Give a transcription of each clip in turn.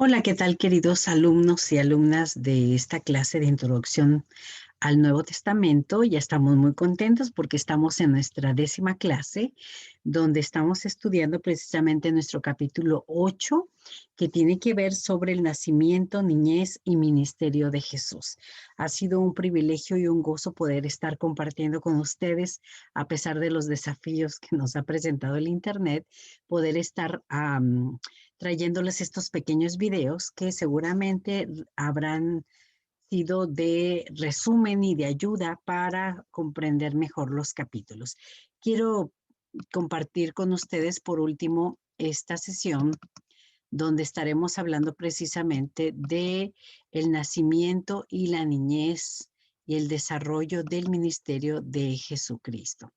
Hola, ¿qué tal, queridos alumnos y alumnas de esta clase de introducción al Nuevo Testamento? Ya estamos muy contentos porque estamos en nuestra 10ª clase, donde estamos estudiando precisamente nuestro capítulo 8, que tiene que ver sobre el nacimiento, niñez y ministerio de Jesús. Ha sido un privilegio y un gozo poder estar compartiendo con ustedes, a pesar de los desafíos que nos ha presentado el Internet, poder estar trayéndoles estos pequeños videos que seguramente habrán sido de resumen y de ayuda para comprender mejor los capítulos. Quiero compartir con ustedes por último esta sesión donde estaremos hablando precisamente de el nacimiento y la niñez y el desarrollo del ministerio de Jesucristo.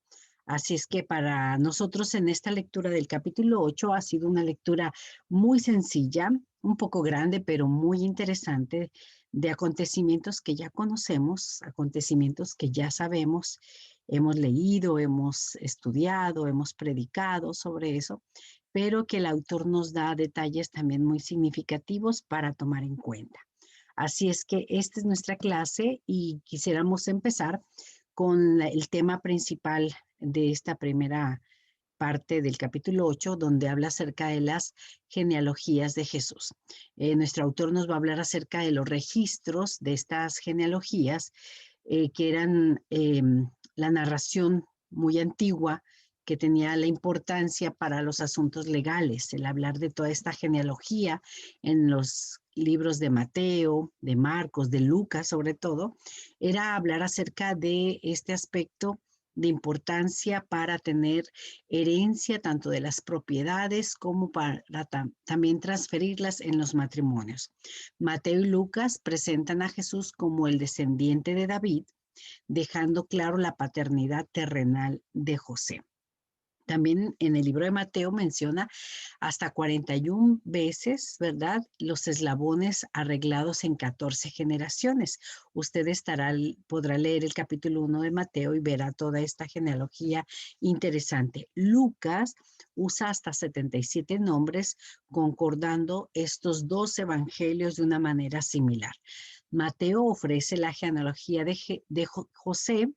Así es que para nosotros en esta lectura del capítulo 8 ha sido una lectura muy sencilla, un poco grande, pero muy interesante, de acontecimientos que ya conocemos, acontecimientos que ya sabemos, hemos leído, hemos estudiado, hemos predicado sobre eso, pero que el autor nos da detalles también muy significativos para tomar en cuenta. Así es que esta es nuestra clase y quisiéramos empezar con el tema principal de esta primera parte del capítulo 8, donde habla acerca de las genealogías de Jesús. Nuestro autor nos va a hablar acerca de los registros de estas genealogías, que eran la narración muy antigua que tenía la importancia para los asuntos legales, el hablar de toda esta genealogía en los libros de Mateo, de Marcos, de Lucas sobre todo, era hablar acerca de este aspecto de importancia para tener herencia tanto de las propiedades como para también transferirlas en los matrimonios. Mateo y Lucas presentan a Jesús como el descendiente de David, dejando claro la paternidad terrenal de José. También en el libro de Mateo menciona hasta 41 veces, ¿verdad? Los eslabones arreglados en 14 generaciones. Usted podrá leer el capítulo 1 de Mateo y verá toda esta genealogía interesante. Lucas usa hasta 77 nombres, concordando estos dos evangelios de una manera similar. Mateo ofrece la genealogía de José,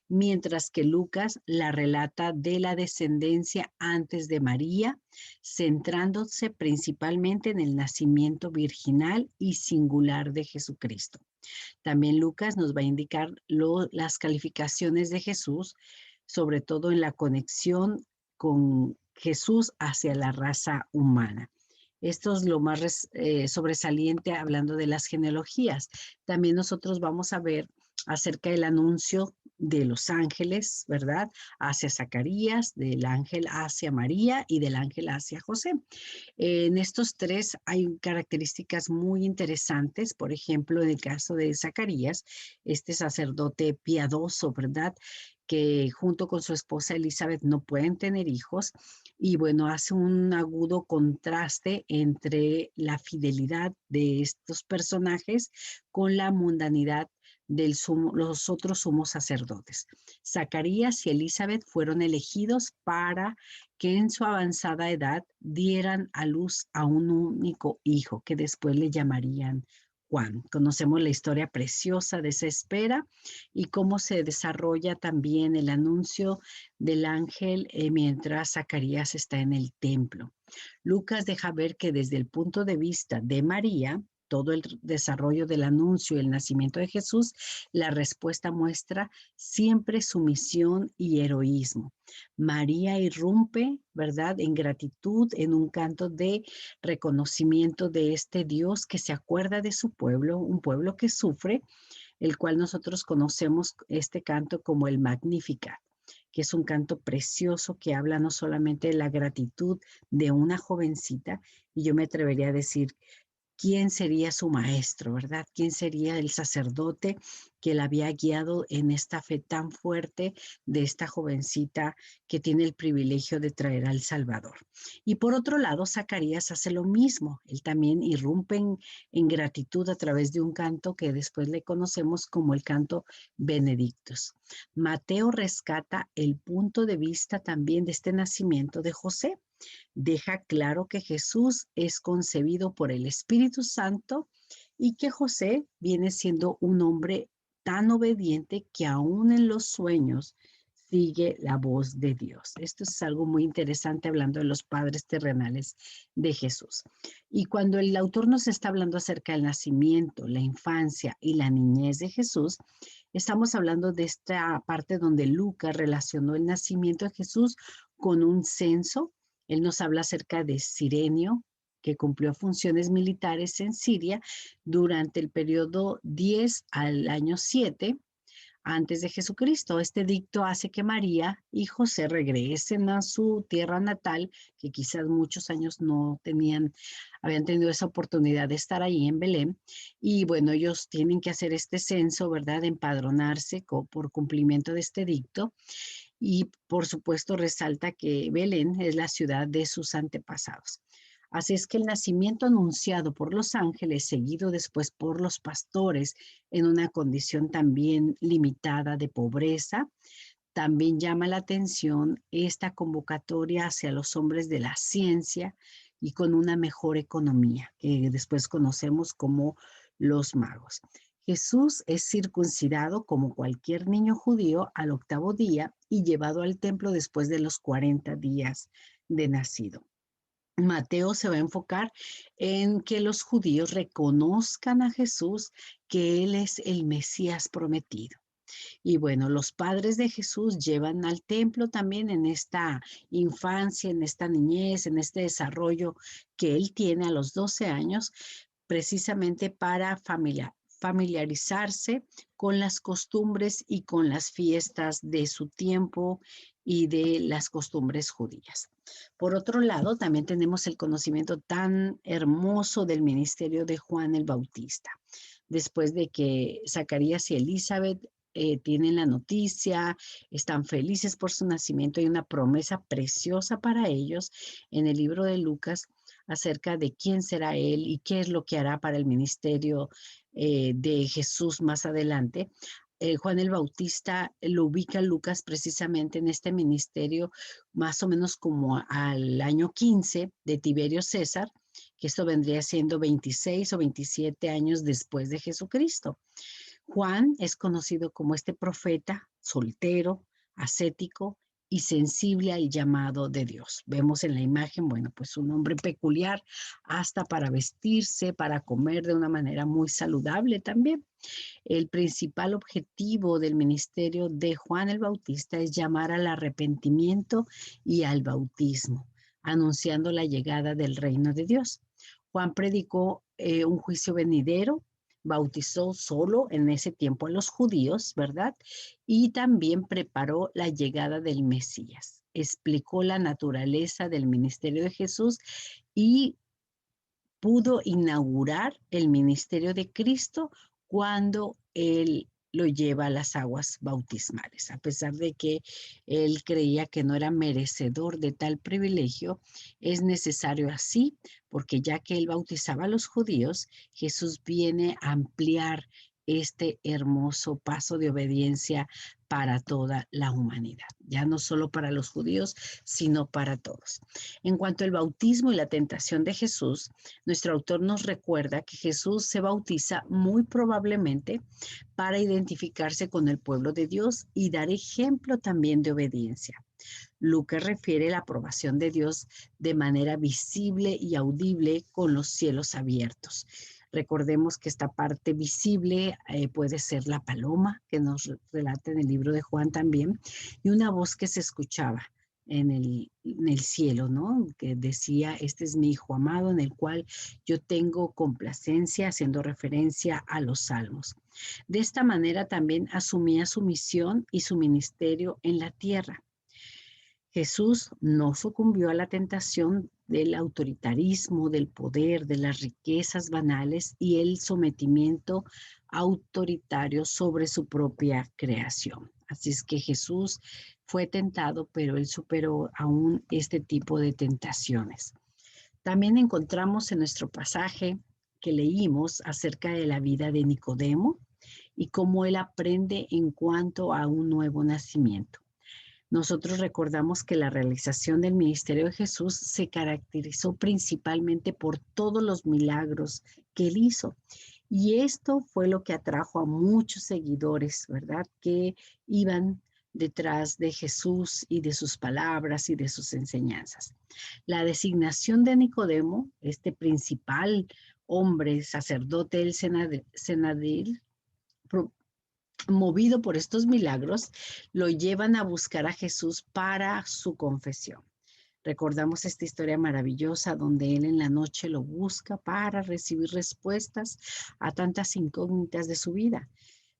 mientras que Lucas la relata de la descendencia antes de María, centrándose principalmente en el nacimiento virginal y singular de Jesucristo. También Lucas nos va a indicar las calificaciones de Jesús, sobre todo en la conexión con Jesús hacia la raza humana. Esto es lo más sobresaliente hablando de las genealogías. También nosotros vamos a ver acerca del anuncio de los ángeles, ¿verdad? Hacia Zacarías, del ángel hacia María y del ángel hacia José. En estos tres hay características muy interesantes. Por ejemplo, en el caso de Zacarías, este sacerdote piadoso, ¿verdad? Que junto con su esposa Elizabeth no pueden tener hijos. Y bueno, hace un agudo contraste entre la fidelidad de estos personajes con la mundanidad de los otros sumos sacerdotes. Zacarías y Elizabeth fueron elegidos para que en su avanzada edad dieran a luz a un único hijo que después le llamarían Juan. Conocemos la historia preciosa de esa espera y cómo se desarrolla también el anuncio del ángel mientras Zacarías está en el templo. Lucas deja ver que desde el punto de vista de María, todo el desarrollo del anuncio y el nacimiento de Jesús, la respuesta muestra siempre sumisión y heroísmo. María irrumpe, ¿verdad?, en gratitud, en un canto de reconocimiento de este Dios que se acuerda de su pueblo, un pueblo que sufre, el cual nosotros conocemos este canto como el Magnificat, que es un canto precioso que habla no solamente de la gratitud de una jovencita, y yo me atrevería a decir, ¿quién sería su maestro, verdad? ¿Quién sería el sacerdote que la había guiado en esta fe tan fuerte de esta jovencita que tiene el privilegio de traer al Salvador? Y por otro lado, Zacarías hace lo mismo. Él también irrumpe en gratitud a través de un canto que después le conocemos como el canto Benedictus. Mateo rescata el punto de vista también de este nacimiento de José. Deja claro que Jesús es concebido por el Espíritu Santo y que José viene siendo un hombre tan obediente que aún en los sueños sigue la voz de Dios. Esto es algo muy interesante hablando de los padres terrenales de Jesús. Y cuando el autor nos está hablando acerca del nacimiento, la infancia y la niñez de Jesús, estamos hablando de esta parte donde Lucas relacionó el nacimiento de Jesús con un censo. Él nos habla acerca de Cirenio, que cumplió funciones militares en Siria durante el periodo 10 al año 7 antes de Jesucristo. Este edicto hace que María y José regresen a su tierra natal, que quizás muchos años no habían tenido esa oportunidad de estar ahí en Belén. Y bueno, ellos tienen que hacer este censo, ¿verdad? De empadronarse por cumplimiento de este edicto. Y por supuesto resalta que Belén es la ciudad de sus antepasados. Así es que el nacimiento anunciado por los ángeles, seguido después por los pastores en una condición también limitada de pobreza, también llama la atención esta convocatoria hacia los hombres de la ciencia y con una mejor economía, que después conocemos como los magos. Jesús es circuncidado como cualquier niño judío al 8º día y llevado al templo después de los 40 días de nacido. Mateo se va a enfocar en que los judíos reconozcan a Jesús, que Él es el Mesías prometido. Y bueno, los padres de Jesús llevan al templo también en esta infancia, en esta niñez, en este desarrollo que Él tiene a los 12 años, precisamente para familiarizarse con las costumbres y con las fiestas de su tiempo y de las costumbres judías. Por otro lado, también tenemos el conocimiento tan hermoso del ministerio de Juan el Bautista. Después de que Zacarías y Elizabeth tienen la noticia, están felices por su nacimiento, hay una promesa preciosa para ellos en el libro de Lucas acerca de quién será él y qué es lo que hará para el ministerio de Jesús más adelante. Juan el Bautista lo ubica Lucas precisamente en este ministerio más o menos como al año 15 de Tiberio César, que esto vendría siendo 26 o 27 años después de Jesucristo. Juan es conocido como este profeta soltero, ascético y sensible al llamado de Dios. Vemos en la imagen, bueno, pues un hombre peculiar, hasta para vestirse, para comer de una manera muy saludable también. El principal objetivo del ministerio de Juan el Bautista es llamar al arrepentimiento y al bautismo, anunciando la llegada del reino de Dios. Juan predicó un juicio venidero, bautizó solo en ese tiempo a los judíos, ¿verdad? Y también preparó la llegada del Mesías. Explicó la naturaleza del ministerio de Jesús y pudo inaugurar el ministerio de Cristo cuando él lo lleva a las aguas bautismales. A pesar de que él creía que no era merecedor de tal privilegio, es necesario así, porque ya que él bautizaba a los judíos, Jesús viene a ampliar este hermoso paso de obediencia para toda la humanidad, ya no solo para los judíos, sino para todos. En cuanto al bautismo y la tentación de Jesús, nuestro autor nos recuerda que Jesús se bautiza muy probablemente para identificarse con el pueblo de Dios y dar ejemplo también de obediencia. Lucas refiere la aprobación de Dios de manera visible y audible con los cielos abiertos. Recordemos que esta parte visible puede ser la paloma, que nos relata en el libro de Juan también, y una voz que se escuchaba en el cielo, ¿no? Que decía, este es mi hijo amado en el cual yo tengo complacencia, haciendo referencia a los salmos. De esta manera también asumía su misión y su ministerio en la tierra. Jesús no sucumbió a la tentación del autoritarismo, del poder, de las riquezas banales y el sometimiento autoritario sobre su propia creación. Así es que Jesús fue tentado, pero él superó aún este tipo de tentaciones. También encontramos en nuestro pasaje que leímos acerca de la vida de Nicodemo y cómo él aprende en cuanto a un nuevo nacimiento. Nosotros recordamos que la realización del ministerio de Jesús se caracterizó principalmente por todos los milagros que él hizo. Y esto fue lo que atrajo a muchos seguidores, ¿verdad? Que iban detrás de Jesús y de sus palabras y de sus enseñanzas. La designación de Nicodemo, este principal hombre, sacerdote del Senadil, movido por estos milagros, lo llevan a buscar a Jesús para su confesión. Recordamos esta historia maravillosa donde él en la noche lo busca para recibir respuestas a tantas incógnitas de su vida.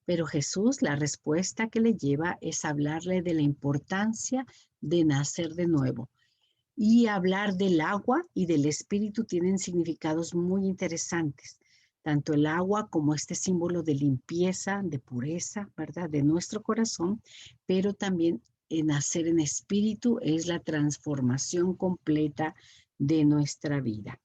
Pero Jesús, la respuesta que le lleva es hablarle de la importancia de nacer de nuevo. Y hablar del agua y del espíritu tienen significados muy interesantes. Tanto el agua como este símbolo de limpieza, de pureza, ¿verdad? De nuestro corazón, pero también nacer en espíritu es la transformación completa de nuestra vida.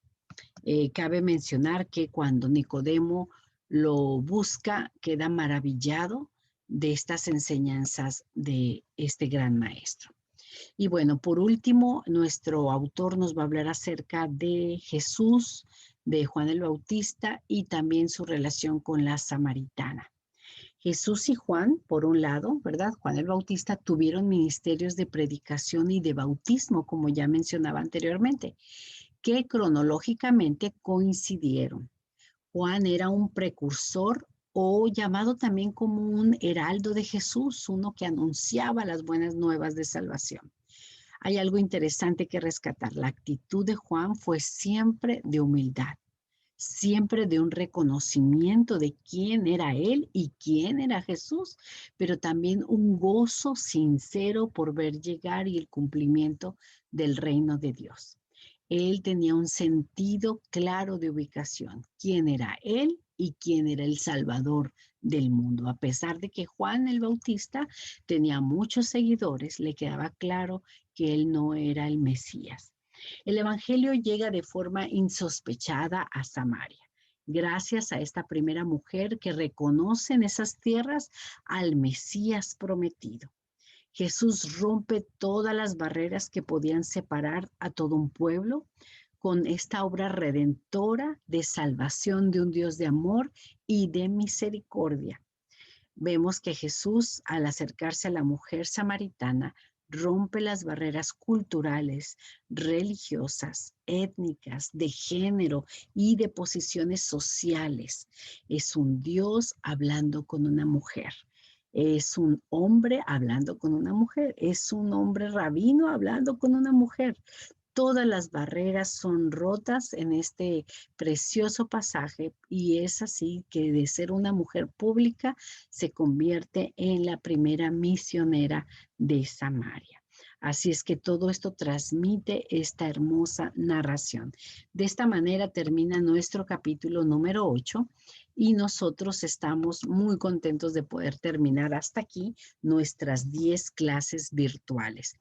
Cabe mencionar que cuando Nicodemo lo busca, queda maravillado de estas enseñanzas de este gran maestro. Y bueno, por último, nuestro autor nos va a hablar acerca de Jesús, de Juan el Bautista y también su relación con la samaritana. Jesús y Juan, por un lado, ¿verdad? Juan el Bautista tuvieron ministerios de predicación y de bautismo, como ya mencionaba anteriormente, que cronológicamente coincidieron. Juan era un precursor o llamado también como un heraldo de Jesús, uno que anunciaba las buenas nuevas de salvación. Hay algo interesante que rescatar. La actitud de Juan fue siempre de humildad, siempre de un reconocimiento de quién era él y quién era Jesús, pero también un gozo sincero por ver llegar y el cumplimiento del reino de Dios. Él tenía un sentido claro de ubicación, quién era él y quién era el Salvador del mundo. A pesar de que Juan el Bautista tenía muchos seguidores, le quedaba claro que él no era el Mesías. El Evangelio llega de forma insospechada a Samaria, gracias a esta primera mujer que reconoce en esas tierras al Mesías prometido. Jesús rompe todas las barreras que podían separar a todo un pueblo con esta obra redentora de salvación de un Dios de amor y de misericordia. Vemos que Jesús, al acercarse a la mujer samaritana, rompe las barreras culturales, religiosas, étnicas, de género y de posiciones sociales. Es un Dios hablando con una mujer. Es un hombre hablando con una mujer. Es un hombre rabino hablando con una mujer. Todas las barreras son rotas en este precioso pasaje y es así que de ser una mujer pública se convierte en la primera misionera de Samaria. Así es que todo esto transmite esta hermosa narración. De esta manera termina nuestro capítulo número 8 y nosotros estamos muy contentos de poder terminar hasta aquí nuestras 10 clases virtuales.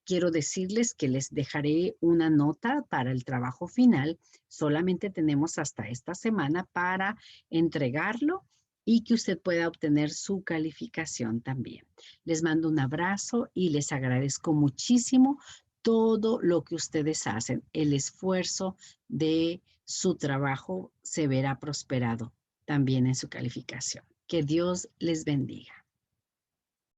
Quiero decirles que les dejaré una nota para el trabajo final. Solamente tenemos hasta esta semana para entregarlo y que usted pueda obtener su calificación también. Les mando un abrazo y les agradezco muchísimo todo lo que ustedes hacen. El esfuerzo de su trabajo se verá prosperado también en su calificación. Que Dios les bendiga.